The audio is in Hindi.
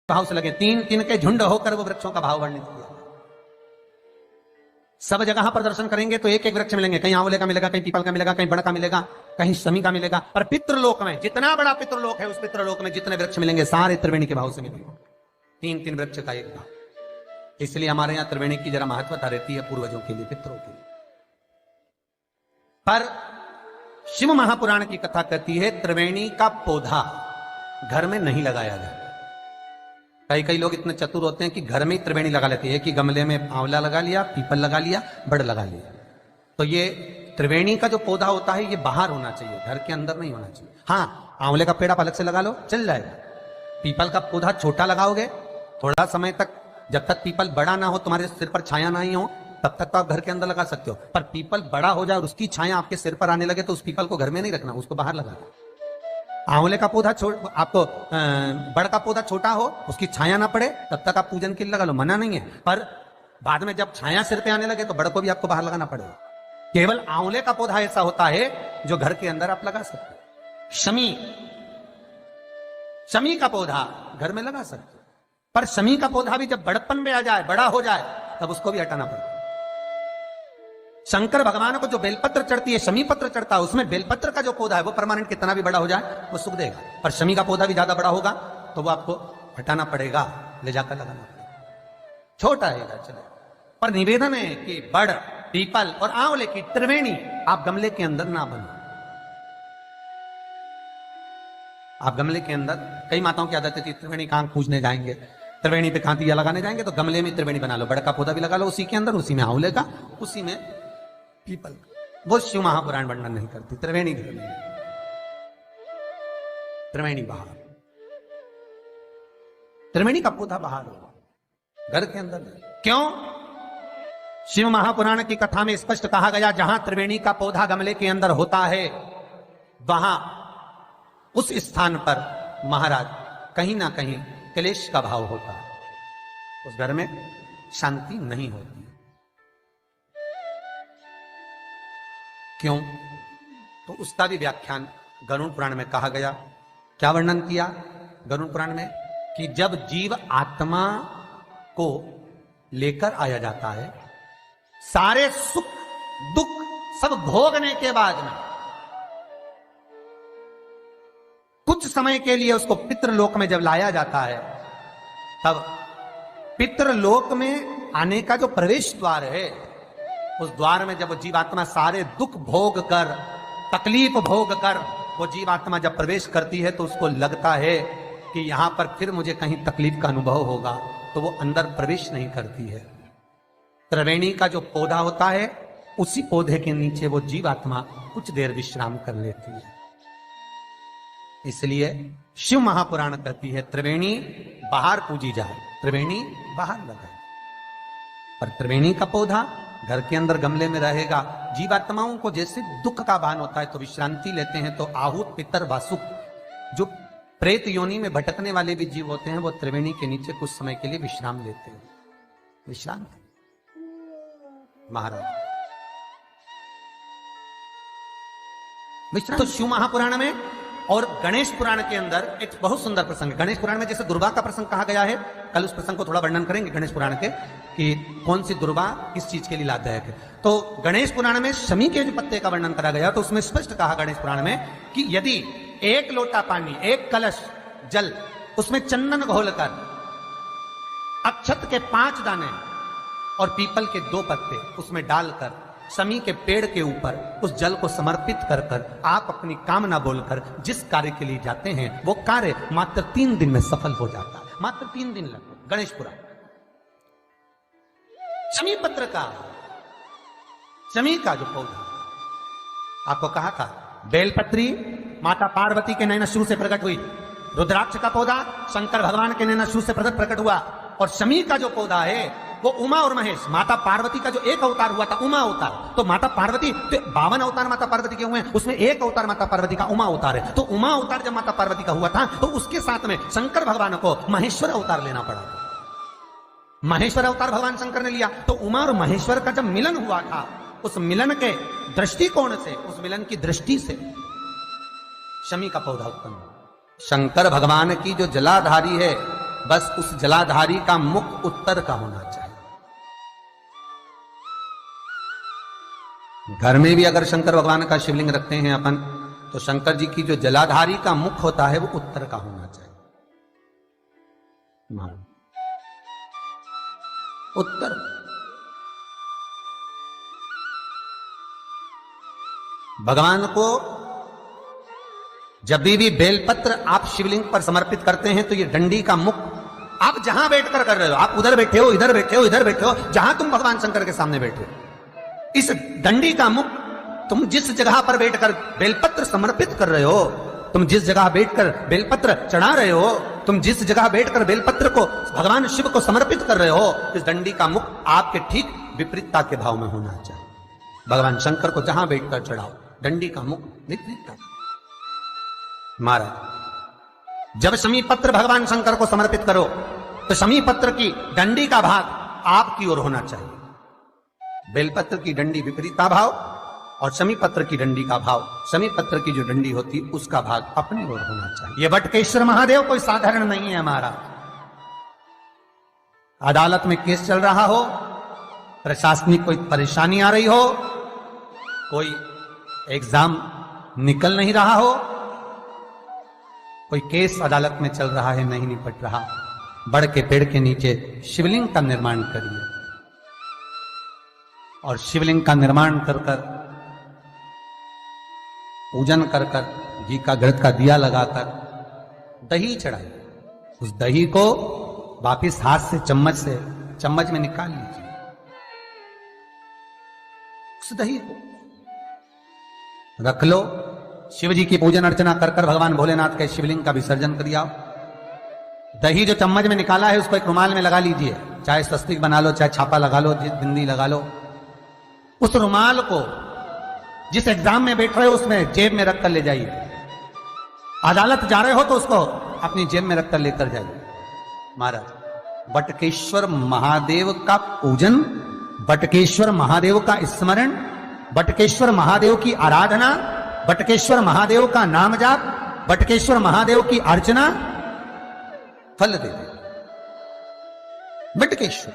भाव से लगे, तीन तीन के झुंड होकर वो वृक्षों का भाव वर्णित किया। सब जगह पर दर्शन करेंगे तो एक एक वृक्ष मिलेंगे, कहीं आंवले का मिलेगा, कहीं पीपल का मिलेगा, कहीं बड़ का मिलेगा, कहीं शमी का मिलेगा। पर पितृलोक में जितना बड़ा पितृलोक है, उस पितृलोक में जितने वृक्ष मिलेंगे सारे त्रिवेणी के भाव से मिलेंगे। तीन तीन वृक्ष का एक भाव। इसलिए हमारे यहां त्रिवेणी की जरा महत्वता रहती है पूर्वजों के लिए, पितरों के लिए। पर शिव महापुराण की कथा कहती है त्रिवेणी का पौधा घर में नहीं लगाया जाता। कई लोग इतने चतुर होते हैं कि घर में ही त्रिवेणी लगा लेते हैं कि गमले में आंवला लगा लिया, पीपल लगा लिया, बड़ लगा लिया। तो ये त्रिवेणी का जो पौधा होता है ये बाहर होना चाहिए, घर के अंदर नहीं होना चाहिए। हाँ, आंवले का पेड़ आप अलग से लगा लो, चल जाएगा। पीपल का पौधा छोटा लगाओगे, थोड़ा समय तक, जब तक पीपल बड़ा ना हो, तुम्हारे सिर पर छाया नहीं हो, तब तक तो आप घर के अंदर लगा सकते हो। पर पीपल बड़ा हो जाए और उसकी छाया आपके सिर पर आने लगे तो उस पीपल को घर में नहीं रखना, उसको बाहर लगाना। आंवले का पौधा आपको बड़ का पौधा छोटा हो, उसकी छाया ना पड़े, तब तक आप पूजन के लिए लगा लो, मना नहीं है। पर बाद में जब छाया सिर पे आने लगे तो बड़ को भी आपको बाहर लगाना पड़ेगा। केवल आंवले का पौधा ऐसा होता है जो घर के अंदर आप लगा सकते हो। शमी का पौधा घर में लगा सकते हो, पर शमी का पौधा भी जब बड़पन में आ जाए, बड़ा हो जाए, तब उसको भी हटाना पड़ता है। शंकर भगवान को जो बेलपत्र चढ़ती है, शमी पत्र चढ़ता है, उसमें बेलपत्र का जो पौधा है वो परमानेंट कितना भी बड़ा हो जाए वो सुख देगा। पर शमी का पौधा भी ज्यादा बड़ा होगा तो वो आपको हटाना पड़ेगा, ले जाकर लगाना पड़ेगा। छोटा है चले, पर निवेदन है कि बड़, पीपल और आंवले की त्रिवेणी आप गमले के अंदर ना बनो। आप गमले के अंदर, कई माताओं की आदत थी त्रिवेणी कहां पूजने जाएंगे, त्रिवेणी पे कहां दिया लगाने जाएंगे, तो गमले में त्रिवेणी बना लो, बड़ का पौधा भी लगा लो उसी के अंदर, उसी में आंवले का, उसी में पीपल। वो शिव महापुराण वर्णन नहीं करती। त्रिवेणी घर में, त्रिवेणी बाहर, त्रिवेणी का पौधा बाहर हो, घर के अंदर नहीं। क्यों? शिव महापुराण की कथा में स्पष्ट कहा गया, जहां त्रिवेणी का पौधा गमले के अंदर होता है वहां उस स्थान पर महाराज कहीं ना कहीं क्लेश का भाव होता है, उस घर में शांति नहीं होती। क्यों? तो उसका भी व्याख्यान गरुड़ पुराण में कहा गया। क्या वर्णन किया गरुड़ पुराण में? कि जब जीव आत्मा को लेकर आया जाता है, सारे सुख दुख सब भोगने के बाद में कुछ समय के लिए उसको पितृलोक में जब लाया जाता है, तब पितृलोक में आने का जो प्रवेश द्वार है, उस द्वार में जब जीवात्मा सारे दुख भोग कर, तकलीफ भोग कर वो जीवात्मा जब प्रवेश करती है तो उसको लगता है कि यहां पर फिर मुझे कहीं तकलीफ का अनुभव होगा, तो वो अंदर प्रवेश नहीं करती है। त्रिवेणी का जो पौधा होता है, उसी पौधे के नीचे वो जीवात्मा कुछ देर विश्राम कर लेती है। इसलिए शिव महापुराण कहती है त्रिवेणी बाहर पूजी जाए, त्रिवेणी बाहर लगाए। पर त्रिवेणी का पौधा घर के अंदर गमले में रहेगा। जीवात्माओं को जैसे दुख का भान होता है तो विश्रांति लेते हैं, तो आहूत, पितर, वासुक, जो प्रेत योनि में भटकने वाले भी जीव होते हैं, वो त्रिवेणी के नीचे कुछ समय के लिए विश्राम लेते हैं। विश्राम महाराज विश्राम। तो शिव महापुराण में और गणेश पुराण के अंदर एक बहुत सुंदर प्रसंग है। गणेश पुराण में जैसे दुर्गा का प्रसंग कहा गया है, कल उस प्रसंग को थोड़ा वर्णन करेंगे गणेश पुराण के, कि कौन सी दुर्गा किस चीज के लिए लाभदायक है। तो गणेश पुराण में शमी के जो पत्ते का वर्णन करा गया, तो उसमें स्पष्ट कहा गणेश पुराण में कि यदि एक लोटा पानी, एक कलश जल, उसमें चंदन घोलकर अक्षत के 5 दाने और पीपल के 2 पत्ते उसमें डालकर शमी के पेड़ के ऊपर उस जल को समर्पित कर कर आप अपनी कामना बोलकर जिस कार्य के लिए जाते हैं, वो कार्य मात्र 3 दिन में सफल हो जाता है। मात्र 3 दिन लगभग। गणेश पुराण शमी पत्र का, शमी का जो पौधा आपको कहा था, बेलपत्री माता पार्वती के नैनशू से प्रकट हुई, रुद्राक्ष का पौधा शंकर भगवान के नैनशू से प्रकट हुआ, और शमी का जो पौधा है वो उमा और महेश, माता पार्वती का जो एक अवतार हुआ था, उमा अवतार। तो माता पार्वती, तो 52 अवतार माता पार्वती के हुए हैं, उसमें एक अवतार माता पार्वती का उमा अवतार है। तो उमा अवतार जब माता पार्वती का हुआ था, तो उसके साथ में शंकर भगवान को महेश्वर अवतार लेना पड़ा। महेश्वर अवतार भगवान शंकर ने लिया। तो उमा और महेश्वर का जब मिलन हुआ था, उस मिलन के दृष्टिकोण से, उस मिलन की दृष्टि से शमी का पौधा उत्पन्न हुआ। शंकर भगवान की जो जलाधारी है बस उस जलाधारी का मुख उत्तर का होना चाहिए। घर में भी अगर शंकर भगवान का शिवलिंग रखते हैं अपन, तो शंकर जी की जो जलाधारी का मुख होता है वो उत्तर का होना चाहिए। उत्तर। भगवान को जब भी बेलपत्र आप शिवलिंग पर समर्पित करते हैं तो ये डंडी का मुख आप जहां बैठकर कर रहे हो, आप उधर बैठे हो, इधर बैठे हो, इधर बैठे हो, जहां तुम भगवान शंकर के सामने बैठे हो, इस डंडी का मुख तुम जिस जगह पर बैठकर बेलपत्र समर्पित कर रहे हो, तुम जिस जगह बैठकर बेलपत्र चढ़ा रहे हो, तुम जिस जगह बैठकर बेलपत्र को भगवान शिव को समर्पित कर रहे हो, इस डंडी का मुख आपके ठीक विपरीतता के भाव में होना चाहिए। भगवान शंकर को जहां बैठकर चढ़ाओ, डंडी का मुख विपरीतता। महाराज, जब शमी पत्र भगवान शंकर को समर्पित करो तो शमी पत्र की डंडी का भाग आपकी ओर होना चाहिए। बेलपत्र की डंडी विपरीता भाव और शमी पत्र की डंडी का भाव, शमी पत्र की जो डंडी होती उसका भाग अपनी ओर होना चाहिए। यह बटकेश्वर महादेव कोई साधारण नहीं है महाराज। अदालत में केस चल रहा हो, प्रशासनिक कोई परेशानी आ रही हो, कोई एग्जाम निकल नहीं रहा हो, कोई केस अदालत में चल रहा है, नहीं निपट रहा, बड़ के पेड़ के नीचे शिवलिंग का निर्माण करिए और शिवलिंग का निर्माण कर कर, पूजन कर कर, घी का घृत का दिया लगाकर दही चढ़ाइए। उस दही को वापिस हाथ से चम्मच में निकाल लीजिए। उस दही को रख लो, शिव जी की पूजन अर्चना कर कर भगवान भोलेनाथ के शिवलिंग का विसर्जन कर दिया। दही जो चम्मच में निकाला है उसको एक रुमाल में लगा लीजिए, चाहे स्वस्तिक बना लो, चाहे छापा लगा लो, बिंदी लगा लो। उस रुमाल को जिस एग्जाम में बैठ रहे हो उसमें जेब में रखकर ले जाइए। अदालत जा रहे हो तो उसको अपनी जेब में रखकर लेकर जाइए। महाराज, बटकेश्वर महादेव का पूजन, बटकेश्वर महादेव का स्मरण, बटकेश्वर महादेव की आराधना, बटकेश्वर महादेव का नाम जाप, बटकेश्वर महादेव की अर्चना फल दे दे। बटकेश्वर